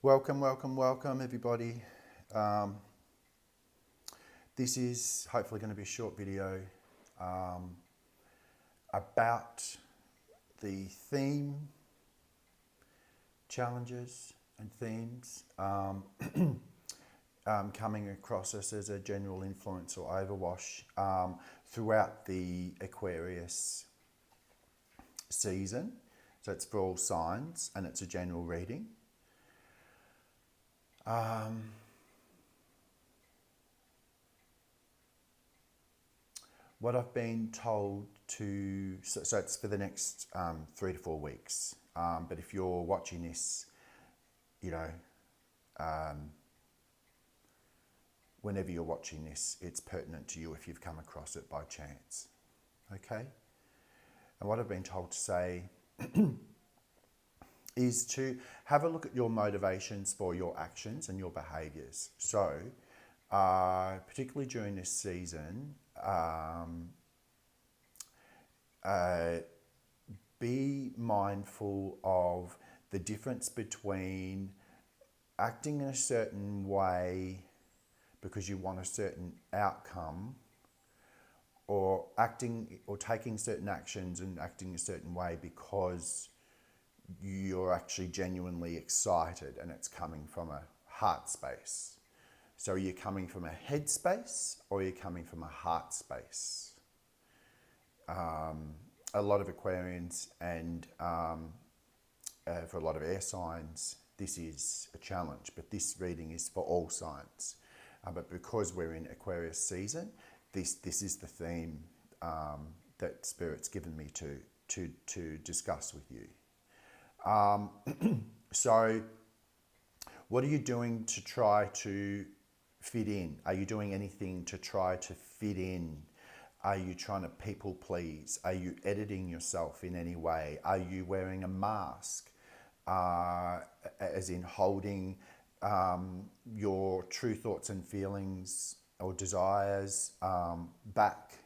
Welcome everybody. This is hopefully going to be a short video about the theme, challenges and themes coming across us as a general influence or overwash throughout the Aquarius season. So it's for all signs and it's a general reading. What I've been told to, so it's for the next 3 to 4 weeks. But if you're watching this, whenever you're watching this, it's pertinent to you if you've come across it by chance. Okay? And what I've been told to say is to have a look at your motivations for your actions and your behaviours. So, particularly during this season, be mindful of the difference between acting in a certain way because you want a certain outcome, or acting or taking certain actions and acting a certain way because you're actually genuinely excited and it's coming from a heart space. So are you coming from a head space or are you coming from a heart space? A lot of Aquarians and for a lot of air signs, this is a challenge, but this reading is for all signs. But because we're in Aquarius season, this is the theme that Spirit's given me to discuss with you. So what are you doing to try to fit in? Are you doing anything to try to fit in? Are you trying to people please? Are you editing yourself in any way? Are you wearing a mask, as in holding your true thoughts and feelings or desires back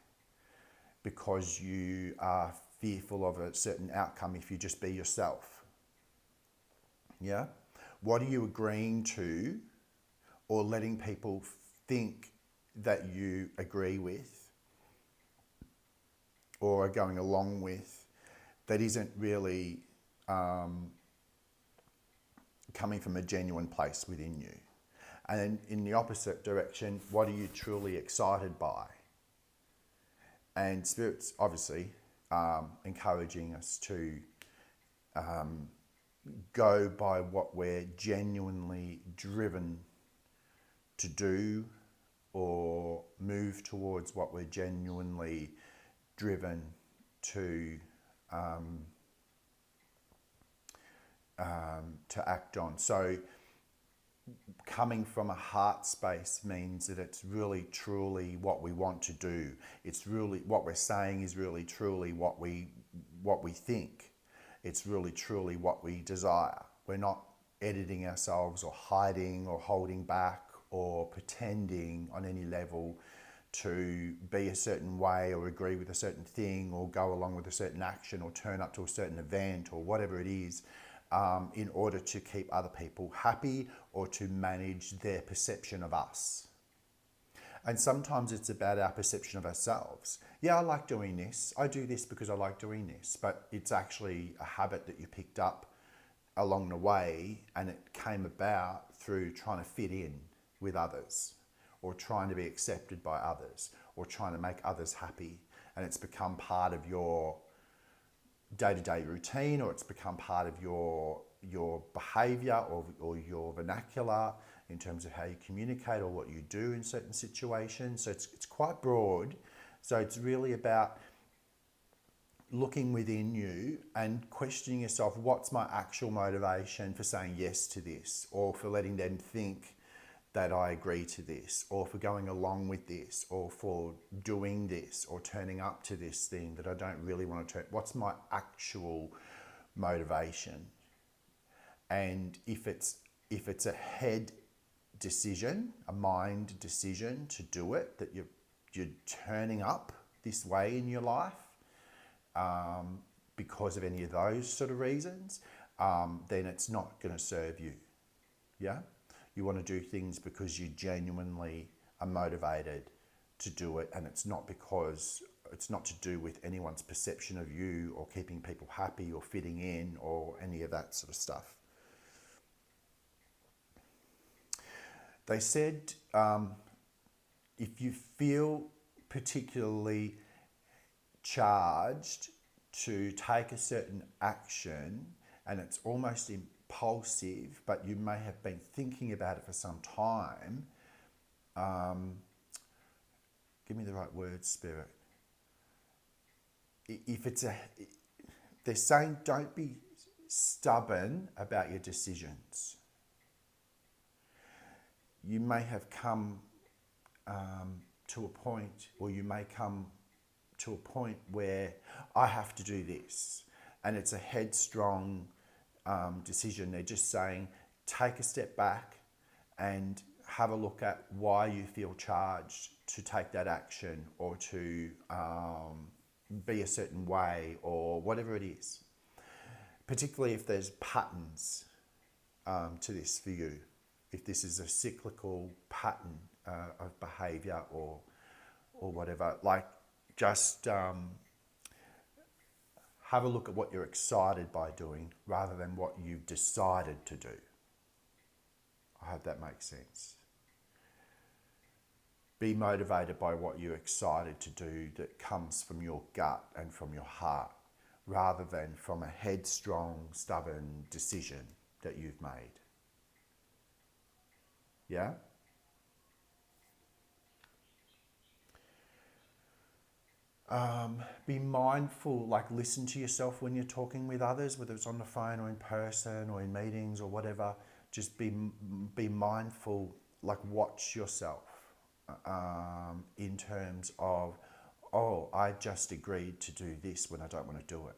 because you are fearful of a certain outcome if you just be yourself? Yeah? What are you agreeing to or letting people think that you agree with or are going along with that isn't really coming from a genuine place within you? And then in the opposite direction, what are you truly excited by? And Spirit's obviously encouraging us to go by what we're genuinely driven to do, or move towards what we're genuinely driven to act on. So coming from a heart space means that it's really truly what we want to do. It's really what we're saying is really truly what we think. It's really truly what we desire. We're not editing ourselves or hiding or holding back or pretending on any level to be a certain way or agree with a certain thing or go along with a certain action or turn up to a certain event or whatever it is, in order to keep other people happy or to manage their perception of us. And sometimes it's about our perception of ourselves. Yeah, I like doing this. I do this because I like doing this. But it's actually a habit that you picked up along the way, and it came about through trying to fit in with others, or trying to be accepted by others, or trying to make others happy. And it's become part of your day-to-day routine, or it's become part of your behaviour or your vernacular in terms of how you communicate or what you do in certain situations. So it's quite broad. So it's really about looking within you and questioning yourself, what's my actual motivation for saying yes to this, or for letting them think that I agree to this, or for going along with this, or for doing this, or turning up to this thing that I don't really want to turn. What's my actual motivation? And if it's a head decision, a mind decision to do it, that you're turning up this way in your life because of any of those sort of reasons, then it's not going to serve you. Yeah? You want to do things because you genuinely are motivated to do it, and it's not to do with anyone's perception of you or keeping people happy or fitting in or any of that sort of stuff. They said if you feel particularly charged to take a certain action and it's almost impulsive, but you may have been thinking about it for some time, give me the right words, Spirit. They're saying don't be stubborn about your decisions. You may have come to a point, or you may come to a point where I have to do this, and it's a headstrong decision. They're just saying take a step back and have a look at why you feel charged to take that action or to be a certain way or whatever it is. Particularly if there's patterns to this for you. If this is a cyclical pattern of behaviour or whatever, like just have a look at what you're excited by doing rather than what you've decided to do. I hope that makes sense. Be motivated by what you're excited to do that comes from your gut and from your heart, rather than from a headstrong, stubborn decision that you've made. Yeah? Be mindful, like listen to yourself when you're talking with others, whether it's on the phone or in person or in meetings or whatever. Just be mindful, like watch yourself in terms of, oh, I just agreed to do this when I don't want to do it.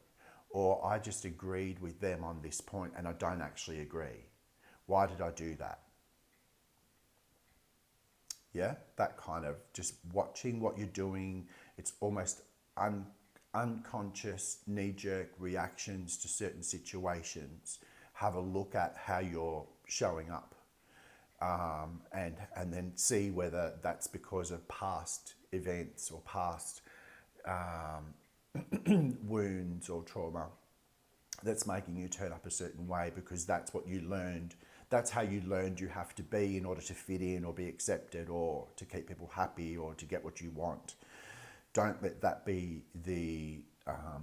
Or I just agreed with them on this point and I don't actually agree. Why did I do that? Yeah, that kind of just watching what you're doing. It's almost unconscious knee-jerk reactions to certain situations. Have a look at how you're showing up, and then see whether that's because of past events or past wounds or trauma that's making you turn up a certain way, because that's what you learned. That's how you learned you have to be in order to fit in or be accepted or to keep people happy or to get what you want. Don't let that be the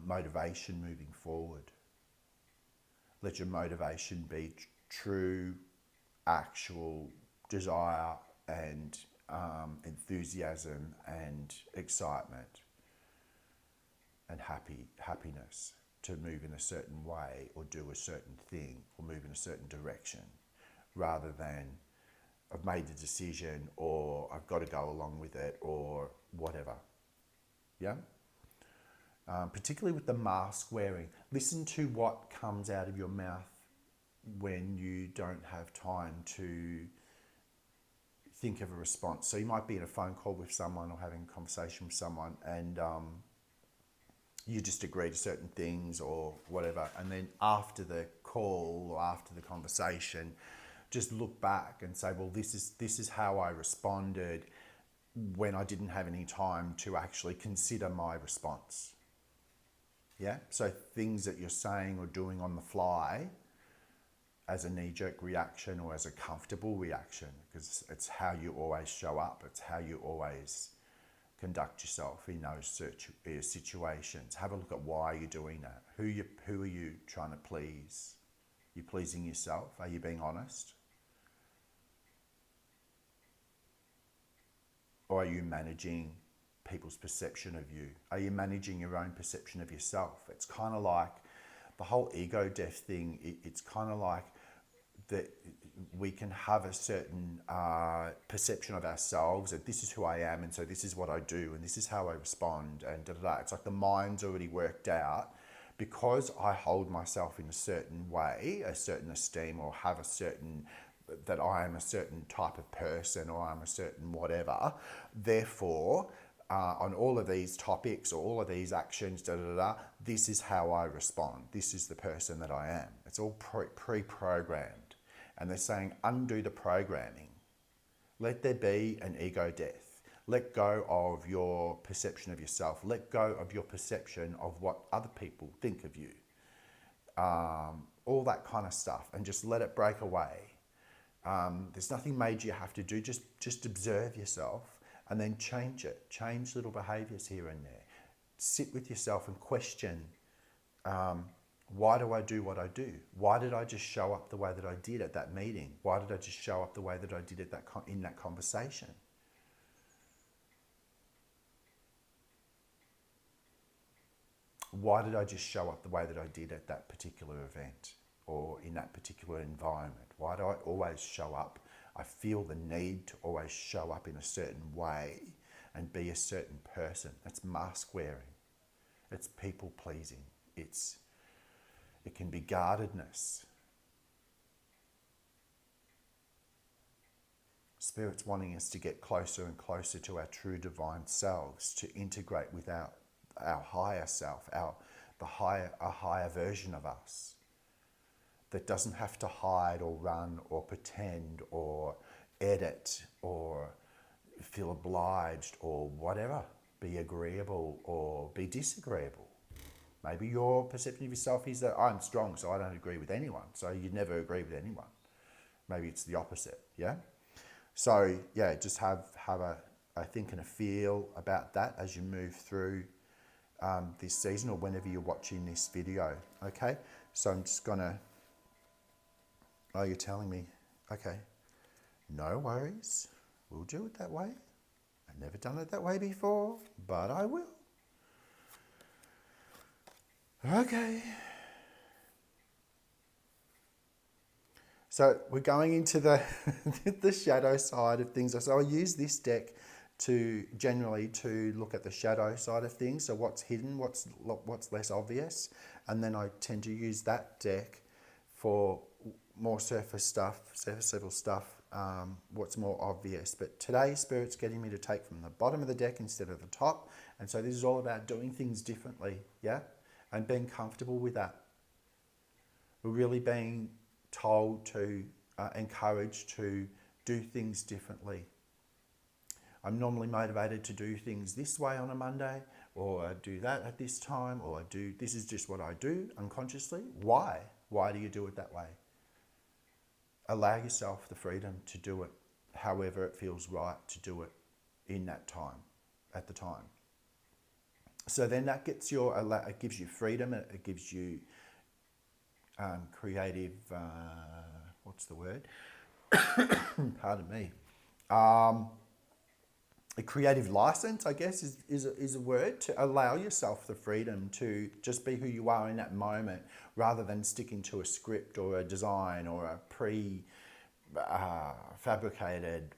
motivation moving forward. Let your motivation be true, actual desire and enthusiasm and excitement and happiness to move in a certain way or do a certain thing or move in a certain direction, rather than I've made the decision or I've got to go along with it or whatever. Yeah? Particularly with the mask wearing. Listen to what comes out of your mouth when you don't have time to think of a response. So you might be in a phone call with someone or having a conversation with someone and you just agree to certain things or whatever. And then after the call or after the conversation, just look back and say, well, this is how I responded when I didn't have any time to actually consider my response. Yeah? So things that you're saying or doing on the fly as a knee-jerk reaction or as a comfortable reaction, because it's how you always show up. It's how you always conduct yourself in those situations. Have a look at why you're doing that. Who are you trying to please? Are you pleasing yourself? Are you being honest? Or are you managing people's perception of you? Are you managing your own perception of yourself? It's kind of like the whole ego death thing. It's kind of like that we can have a certain perception of ourselves, that this is who I am and so this is what I do and this is how I respond and da-da-da. It's like the mind's already worked out. Because I hold myself in a certain way, a certain esteem, or have a certain, that I am a certain type of person or I'm a certain whatever, therefore, on all of these topics or all of these actions, this is how I respond. This is the person that I am. It's all pre-programmed. And they're saying, undo the programming. Let there be an ego death. Let go of your perception of yourself. Let go of your perception of what other people think of you. All that kind of stuff, and just let it break away. There's nothing major you have to do. Just observe yourself and then change it. Change little behaviors here and there. Sit with yourself and question, why do I do what I do? Why did I just show up the way that I did at that meeting? Why did I just show up the way that I did at in that conversation? Why did I just show up the way that I did at that particular event or in that particular environment? Why do I always show up? I feel the need to always show up in a certain way and be a certain person. That's mask wearing. It's people pleasing. It can be guardedness. Spirit's wanting us to get closer and closer to our true divine selves, to integrate with our higher self, a higher version of us that doesn't have to hide or run or pretend or edit or feel obliged or whatever, be agreeable or be disagreeable. Maybe your perception of yourself is that I'm strong, so I don't agree with anyone, so you'd never agree with anyone. Maybe it's the opposite, yeah? So, yeah, just have a think and a feel about that as you move through this season or whenever you're watching this video, okay? So I'm just gonna, oh, you're telling me, okay, no worries, we'll do it that way. I've never done it that way before, but I will. Okay. So we're going into the the shadow side of things. So I use this deck to generally to look at the shadow side of things. So what's hidden, what's less obvious, and then I tend to use that deck for more surface level stuff. What's more obvious. But today, Spirit's getting me to take from the bottom of the deck instead of the top, and so this is all about doing things differently, yeah, and being comfortable with that. We're really being told to encouraged to do things differently. I'm normally motivated to do things this way on a Monday, or I do that at this time, or this is just what I do unconsciously. Why? Why do you do it that way? Allow yourself the freedom to do it however it feels right to do it in that time, at the time. So then that gets it gives you freedom, it gives you creative, what's the word? Pardon me. A creative license, I guess, is a word, to allow yourself the freedom to just be who you are in that moment rather than sticking to a script or a design or a fabricated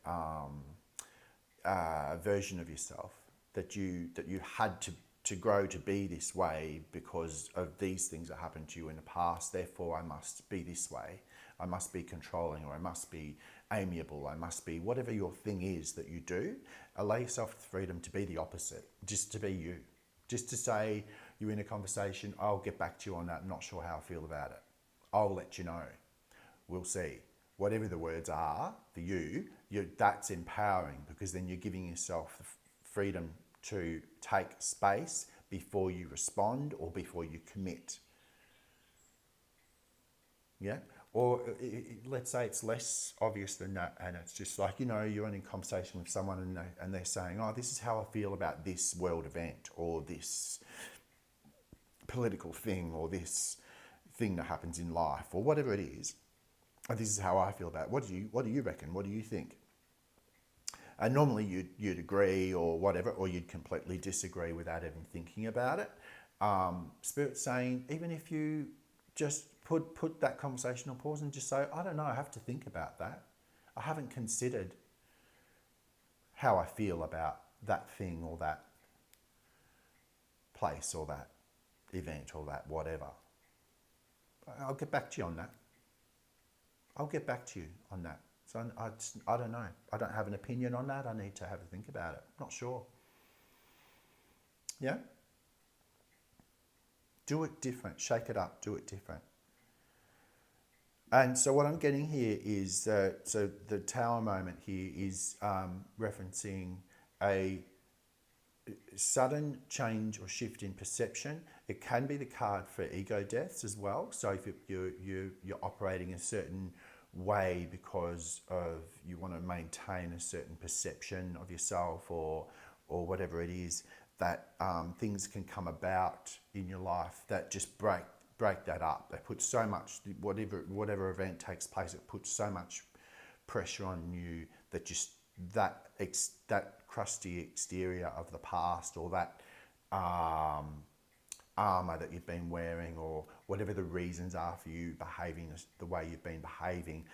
version of yourself that you had to grow to be this way because of these things that happened to you in the past. Therefore, I must be this way. I must be controlling, or I must be amiable. I must be whatever your thing is that you do. Allow yourself the freedom to be the opposite, just to be you. Just to say you're in a conversation, I'll get back to you on that. I'm not sure how I feel about it. I'll let you know. We'll see. Whatever the words are for you, that's empowering, because then you're giving yourself the freedom to take space before you respond or before you commit. Yeah? Or let's say it's less obvious than that, and it's just like, you're in a conversation with someone and they're saying, oh, this is how I feel about this world event or this political thing or this thing that happens in life or whatever it is. And this is how I feel about it. What do you reckon? What do you think? And normally you'd agree or whatever, or you'd completely disagree without even thinking about it. Spirit's saying, even if you just put that conversation on pause and just say, I don't know, I have to think about that. I haven't considered how I feel about that thing or that place or that event or that whatever. I'll get back to you on that. I'll get back to you on that. So I don't know. I don't have an opinion on that. I need to have a think about it. Not sure. Yeah? Do it different. Shake it up. Do it different. And so what I'm getting here is so the tower moment here is referencing a sudden change or shift in perception. It can be the card for ego deaths as well. So if you're operating a certain way because of you want to maintain a certain perception of yourself or whatever it is, that things can come about in your life that just break that up. They put so much, whatever event takes place, it puts so much pressure on you that just that crusty exterior of the past, or that armor that you've been wearing, or whatever the reasons are for you behaving the way you've been behaving,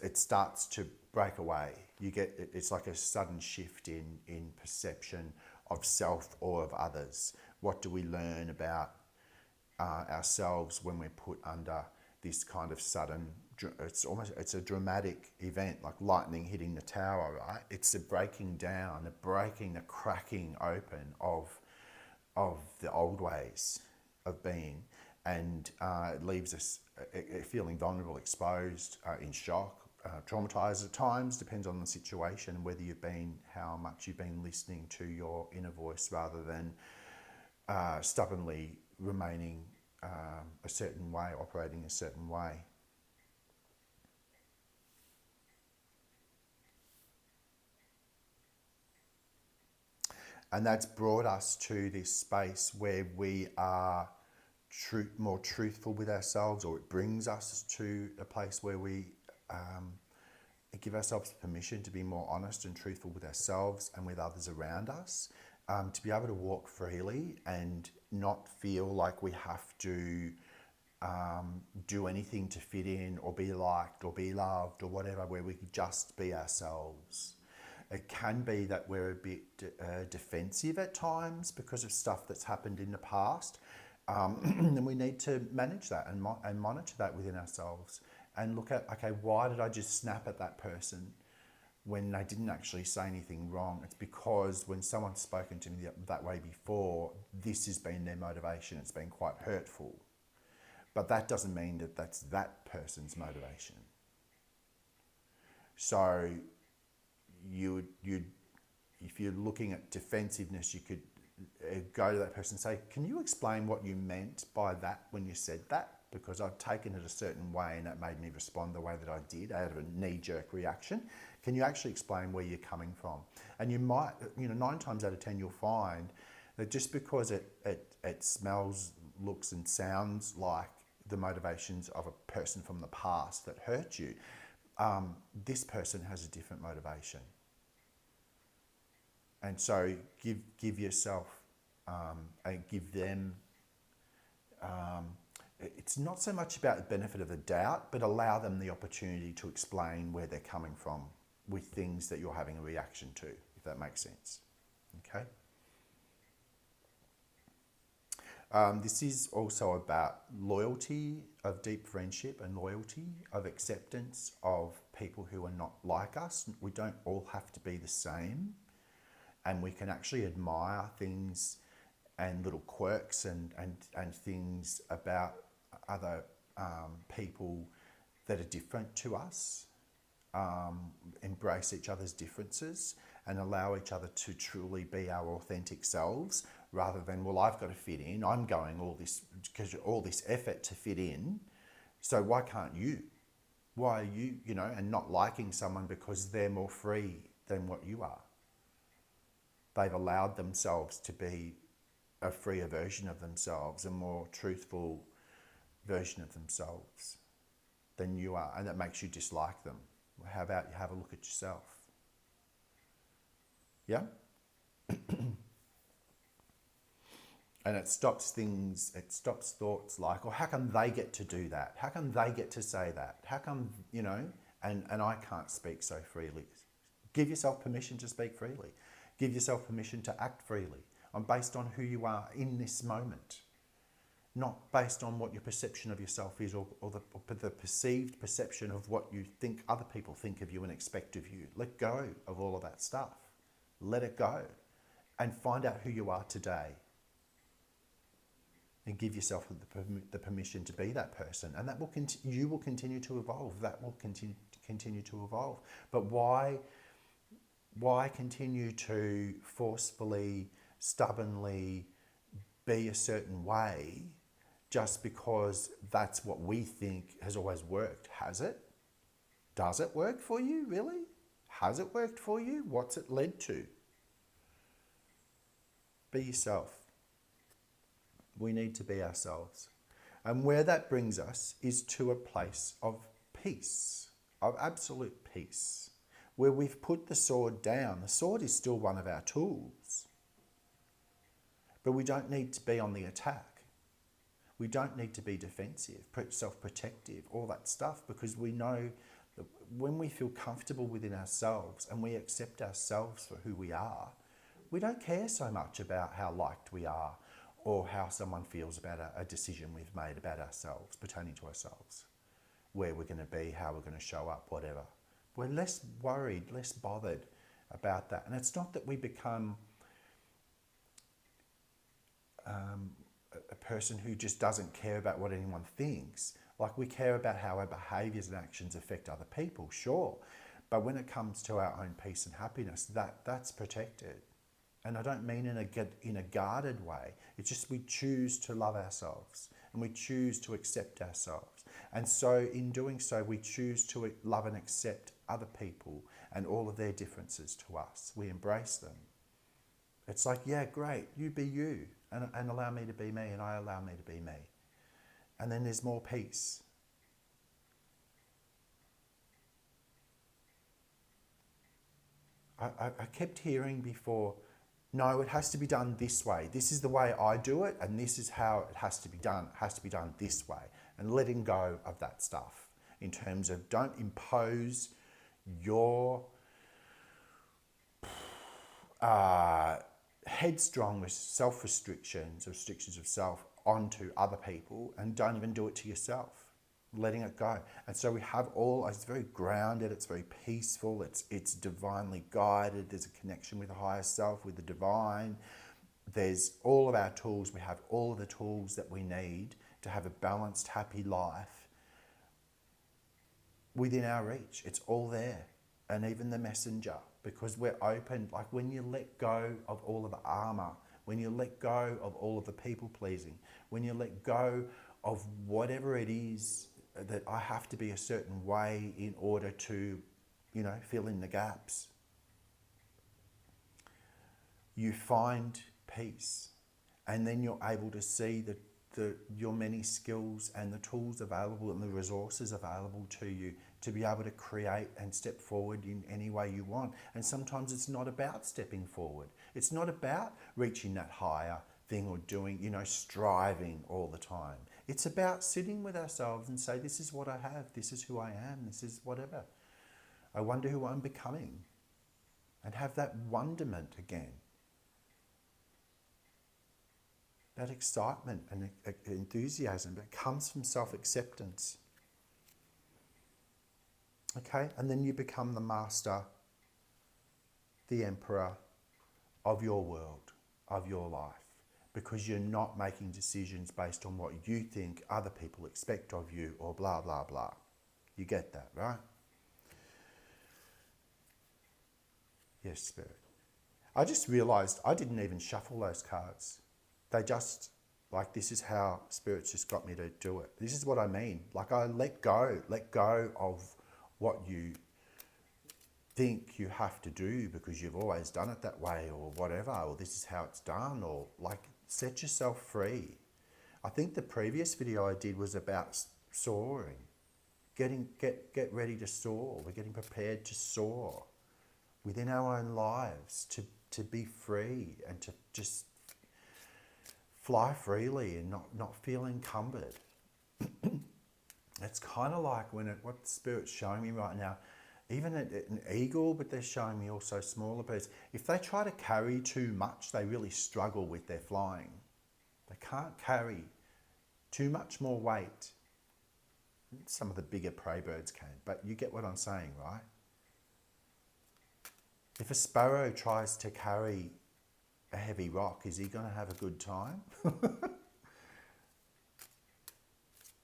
it starts to break away. It's like a sudden shift in perception of self or of others. What do we learn about ourselves when we're put under this kind of sudden, it's a dramatic event, like lightning hitting the tower, right? It's the breaking down, the cracking open of the old ways of being, and it leaves us feeling vulnerable, exposed, in shock, traumatized at times, depends on the situation, whether how much you've been listening to your inner voice rather than stubbornly remaining a certain way, operating a certain way. And that's brought us to this space where we are more truthful with ourselves, or it brings us to a place where we give ourselves permission to be more honest and truthful with ourselves and with others around us, to be able to walk freely and not feel like we have to do anything to fit in or be liked or be loved or whatever, where we can just be ourselves. It can be that we're a bit defensive at times because of stuff that's happened in the past, and we need to manage that and monitor that within ourselves and look at, okay, why did I just snap at that person when they didn't actually say anything wrong? It's because when someone's spoken to me that way before, this has been their motivation. It's been quite hurtful. But that doesn't mean that that's that person's motivation. So if you're looking at defensiveness, you could go to that person and say, can you explain what you meant by that when you said that? Because I've taken it a certain way and that made me respond the way that I did out of a knee-jerk reaction. Can you actually explain where you're coming from? And you might, 9 times out of 10, you'll find that just because it smells, looks and sounds like the motivations of a person from the past that hurt you, this person has a different motivation. And so give yourself and give them, it's not so much about the benefit of the doubt, but allow them the opportunity to explain where they're coming from with things that you're having a reaction to, if that makes sense. Okay? This is also about loyalty, of deep friendship and loyalty, of acceptance of people who are not like us. We don't all have to be the same, and we can actually admire things and little quirks and things about other people that are different to us, embrace each other's differences and allow each other to truly be our authentic selves, rather than, well, I've got to fit in, I'm going all this effort to fit in, so why can't you? Why are you, and not liking someone because they're more free than what you are. They've allowed themselves to be a freer version of themselves, a more truthful version of themselves than you are, and that makes you dislike them. How about you have a look at yourself? Yeah? And it stops thoughts like, oh, how come they get to do that? How come they get to say that? How come, and I can't speak so freely. Give yourself permission to speak freely. Give yourself permission to act freely, based on who you are in this moment, not based on what your perception of yourself is, or the perceived perception of what you think other people think of you and expect of you. Let go of all of that stuff. Let it go and find out who you are today. and give yourself the permission to be that person. And that will you will continue to evolve. That will continue to evolve. But why continue to forcefully, stubbornly be a certain way just because that's what we think has always worked? Has it? Does it work for you, really? Has it worked for you? What's it led to? Be yourself. We need to be ourselves. And where that brings us is to a place of peace, of absolute peace, where we've put the sword down. The sword is still one of our tools, but we don't need to be on the attack. We don't need to be defensive, self-protective, all that stuff, because we know that when we feel comfortable within ourselves and we accept ourselves for who we are, we don't care so much about how liked we are or how someone feels about a decision we've made about ourselves, pertaining to ourselves, where we're going to be, how we're going to show up, whatever. We're less worried, less bothered about that. And it's not that we become a person who just doesn't care about what anyone thinks. Like, we care about how our behaviours and actions affect other people, sure. But when it comes to our own peace and happiness, that's protected. And I don't mean in a guarded way. It's just we choose to love ourselves and we choose to accept ourselves. And so in doing so, we choose to love and accept other people and all of their differences to us. We embrace them. It's like, yeah, great, you be you and allow me to be me and I allow me to be me. And then there's more peace. I kept hearing before, no, it has to be done this way. This is the way I do it, and this is how it has to be done. It has to be done this way. And letting go of that stuff in terms of don't impose your headstrong self-restrictions, restrictions of self onto other people, and don't even do it to yourself. Letting it go. And so we have it's very grounded, it's very peaceful, it's divinely guided, there's a connection with the higher self, with the divine. There's all of our tools, we have all of the tools that we need to have a balanced, happy life within our reach. It's all there. And even the messenger, because we're open. Like, when you let go of all of the armor, when you let go of all of the people pleasing, when you let go of whatever it is that I have to be a certain way in order to, fill in the gaps, you find peace. And then you're able to see your many skills and the tools available and the resources available to you to be able to create and step forward in any way you want. And sometimes it's not about stepping forward. It's not about reaching that higher thing or doing, striving all the time. It's about sitting with ourselves and say, this is what I have, this is who I am, this is whatever. I wonder who I'm becoming. And have that wonderment again. That excitement and enthusiasm that comes from self-acceptance. Okay? And then you become the master, the emperor of your world, of your life. Because you're not making decisions based on what you think other people expect of you or blah, blah, blah. You get that, right? Yes, Spirit. I just realised I didn't even shuffle those cards. They just, this is how Spirit's just got me to do it. This is what I mean. I let go of what you think you have to do because you've always done it that way or whatever, or this is how it's done, or set yourself free. I think the previous video I did was about soaring. Get ready to soar. We're getting prepared to soar within our own lives, to be free and to just fly freely and not feel encumbered. It's kind of like what the Spirit's showing me right now, even an eagle, but they're showing me also smaller birds. If they try to carry too much, they really struggle with their flying. They can't carry too much more weight. Some of the bigger prey birds can, but you get what I'm saying, right? If a sparrow tries to carry a heavy rock, is he going to have a good time?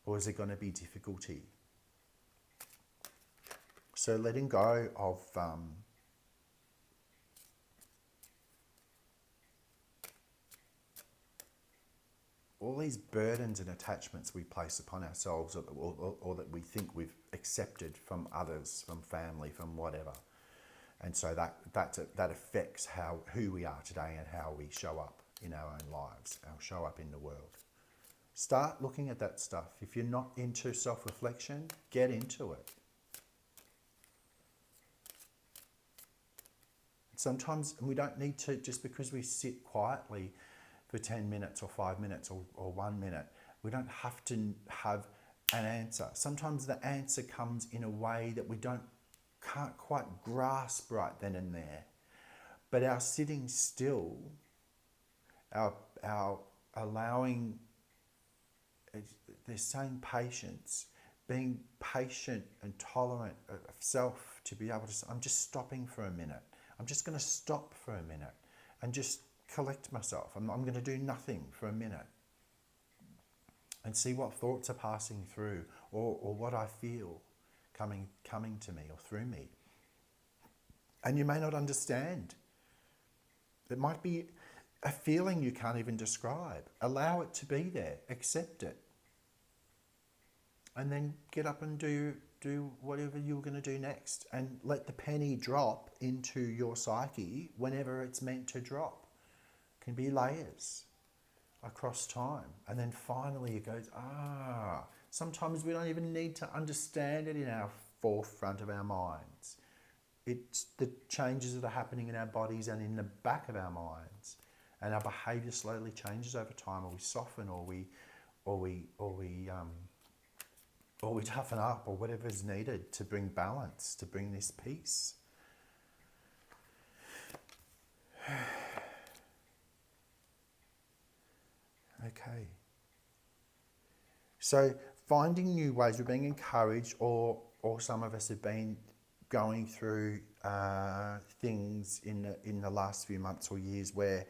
or is there going to be difficulty? So letting go of all these burdens and attachments we place upon ourselves, or that we think we've accepted from others, from family, from whatever. And so that affects who we are today and how we show up in our own lives, show up in the world. Start looking at that stuff. If you're not into self-reflection, get into it. Sometimes we don't need to, just because we sit quietly for 10 minutes or 5 minutes or 1 minute, we don't have to have an answer. Sometimes the answer comes in a way that we can't quite grasp right then and there. But our sitting still, our allowing, they're saying patience, being patient and tolerant of self, to be able to say, I'm just stopping for a minute. I'm just going to stop for a minute and just collect myself. I'm going to do nothing for a minute and see what thoughts are passing through, or what I feel coming to me or through me. And you may not understand. It might be a feeling you can't even describe. Allow it to be there. Accept it. And then get up and do whatever you're going to do next, and let the penny drop into your psyche whenever it's meant to drop. It can be layers across time, and then finally it goes, sometimes we don't even need to understand it in our forefront of our minds. It's the changes that are happening in our bodies and in the back of our minds, and our behaviour slowly changes over time, or we soften, or we toughen up, or whatever is needed to bring balance, to bring this peace. Okay. So finding new ways, we're being encouraged, or some of us have been going through things in the last few months or years where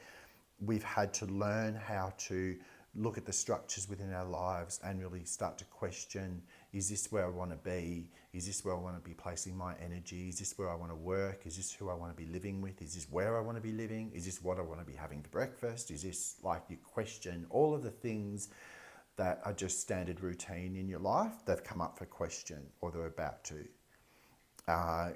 we've had to learn how to look at the structures within our lives and really start to question, is this where I want to be? Is this where I want to be placing my energy? Is this where I want to work? Is this who I want to be living with? Is this where I want to be living? Is this what I want to be having for breakfast? Is this, like, you question all of the things that are just standard routine in your life. They've come up for question, or they're about to,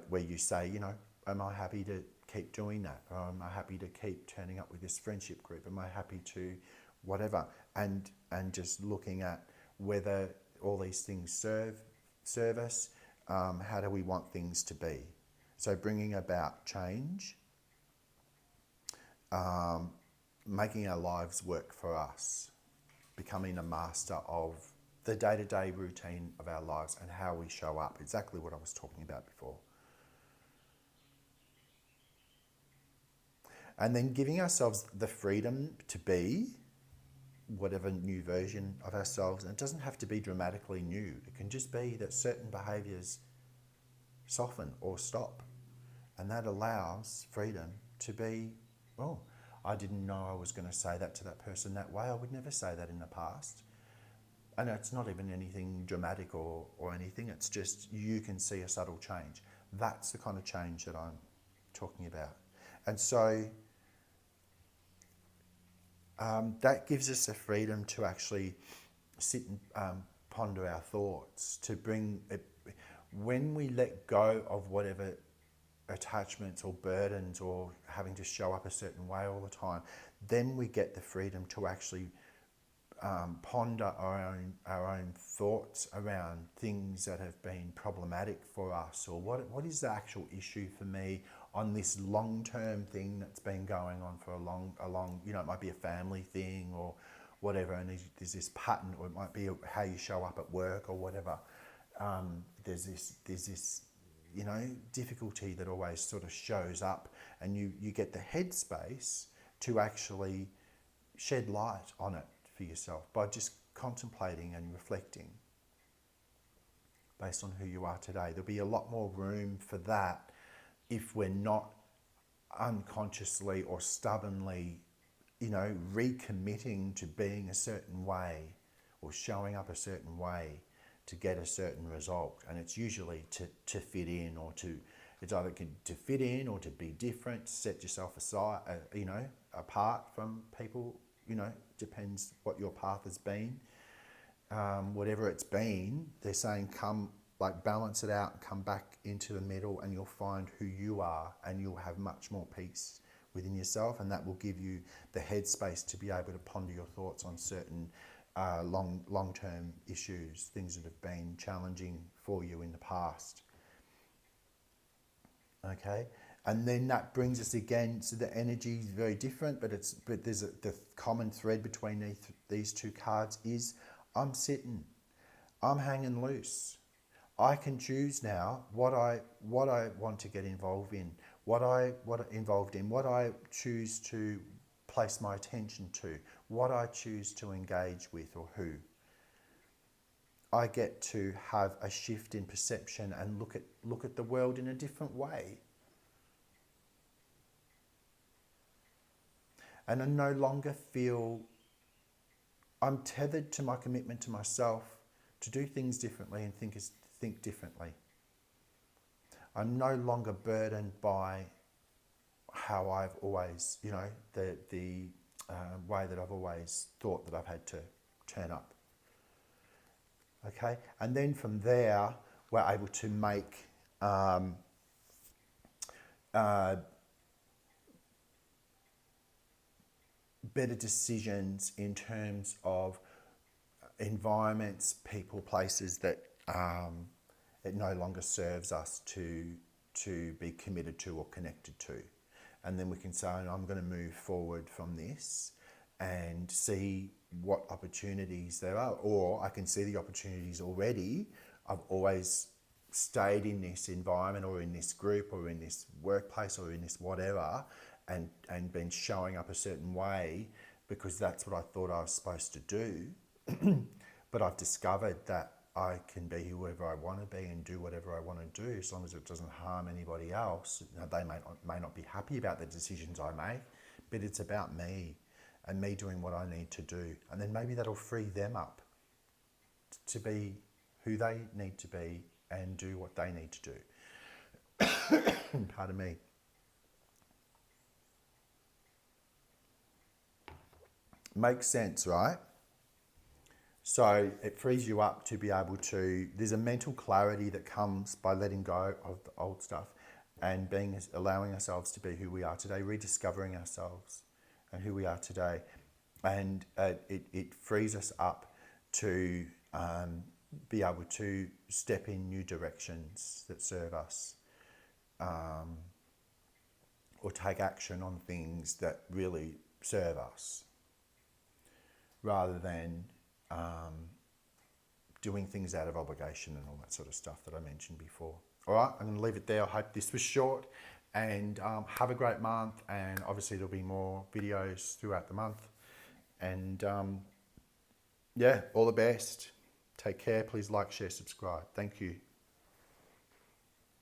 where you say, am I happy to keep doing that? Or am I happy to keep turning up with this friendship group? Am I happy to whatever? And just looking at whether all these things serve us. How do we want things to be? So bringing about change, making our lives work for us, becoming a master of the day-to-day routine of our lives and how we show up. Exactly what I was talking about before. And then giving ourselves the freedom to be whatever new version of ourselves. And it doesn't have to be dramatically new. It can just be that certain behaviours soften or stop. And that allows freedom to be, I didn't know I was going to say that to that person that way. I would never say that in the past. And it's not even anything dramatic or anything. It's just you can see a subtle change. That's the kind of change that I'm talking about. And so that gives us the freedom to actually sit and ponder our thoughts, to bring it, when we let go of whatever attachments or burdens or having to show up a certain way all the time, then we get the freedom to actually ponder our own thoughts around things that have been problematic for us, or what is the actual issue for me on this long-term thing that's been going on for a long, it might be a family thing or whatever, and there's this pattern, or it might be how you show up at work or whatever. There's this difficulty that always sort of shows up, and you get the headspace to actually shed light on it for yourself by just contemplating and reflecting based on who you are today. There'll be a lot more room for that if we're not unconsciously or stubbornly, recommitting to being a certain way or showing up a certain way to get a certain result. And it's usually to fit in, or it's either to fit in or to be different, set yourself aside, apart from people, depends what your path has been. Whatever it's been, they're saying come, like balance it out and come back into the middle, and you'll find who you are, and you'll have much more peace within yourself, and that will give you the headspace to be able to ponder your thoughts on certain long-term issues, things that have been challenging for you in the past. Okay, and then that brings us again, so the energy is very different, but there's the common thread between these two cards is I'm sitting, I'm hanging loose. I can choose now what I want to get involved in, what I choose to place my attention to, what I choose to engage with, or who. I get to have a shift in perception and look at the world in a different way. And I no longer feel I'm tethered to my commitment to myself to do things differently and think differently. I'm no longer burdened by how I've always, the way that I've always thought that I've had to turn up. Okay, and then from there, we're able to make better decisions in terms of environments, people, places that it no longer serves us to be committed to or connected to. And then we can say, I'm going to move forward from this and see what opportunities there are, or I can see the opportunities already. I've always stayed in this environment or in this group or in this workplace or in this whatever, and been showing up a certain way because that's what I thought I was supposed to do. But I've discovered that I can be whoever I want to be and do whatever I want to do, as long as it doesn't harm anybody else. Now, they may not be happy about the decisions I make, but it's about me and me doing what I need to do. And then maybe that'll free them up to be who they need to be and do what they need to do. Pardon me. Makes sense, right? So it frees you up to be able to, there's a mental clarity that comes by letting go of the old stuff and allowing ourselves to be who we are today, rediscovering ourselves and who we are today. And it frees us up to be able to step in new directions that serve us, or take action on things that really serve us, rather than doing things out of obligation and all that sort of stuff that I mentioned before. All right, I'm going to leave it there. I hope this was short, and have a great month. And obviously there'll be more videos throughout the month. And yeah, all the best. Take care. Please like, share, subscribe. Thank you.